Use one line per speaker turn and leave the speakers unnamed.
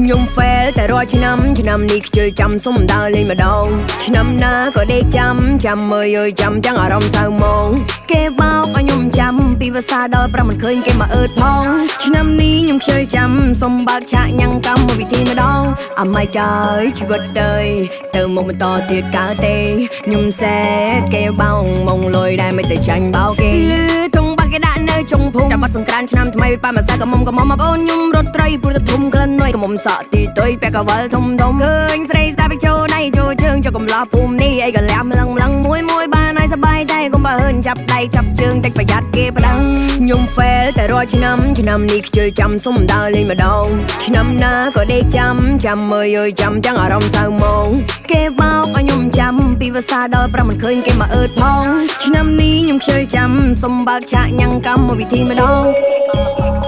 ខ្ញុំ fail តែរាល់ឆ្នាំនេះខ្ជិលចាំសុំដើរលេងម្ដងឆ្នាំណាក៏ដេកចាំមើលយើចាំទាំងអារម្មណ៍សៅមកគេបោកឲ្យខ្ញុំចាំពីភាសាដល់5មិនឃើញគេមកអើតផងឆ្នាំនេះខ្ញុំខ្ជិលចាំសុំបើកឆាកញ៉ាំងកម្មវិធីម្ដងអាម៉ៃចាយជីវិតđờiទៅមកបន្តទៀតកើតទេខ្ញុំសេតគេបោកមកលុយដែរមិនទៅចាញ់បោកគេលឺធំបាក់គេដាក់នៅចុងភូមិចាំបាត់សង្ក្រានឆ្នាំថ្មីប៉ាមកសាកមុំមកបងខ្ញុំរត់ត្រីព្រោះទៅធំក្លិននុយកមុំសក់ទីទុយពាក់កវលធំឃើញស្រីស្ដាប់ចូលដៃចូលជើងចុកកំឡោះភូមិនេះអីក៏លាក់ម្លឹងមួយបានឲ្យសបាយតែកុំបើហឺនចាប់ដៃចាប់ជើងតិចប្រយ័ត្នគេប្តឹងខ្ញុំ fail តែរាល់ឆ្នាំនេះខ្ជិលចាំសុំដើរលេងម្ដងឆ្នាំណាក៏ដេកចាំមើលយើចាំទាំងអារម្មណ៍សៅមកគេបោកឲ្យខ្ញុំចាំពីភាសាដល់5មិនឃើញគេមកអើតផងឆ្នាំនេះខ្ញុំខ្ជិលចាំសុំបើកឆាកញ៉ាំងកម្មវិធីម្ដង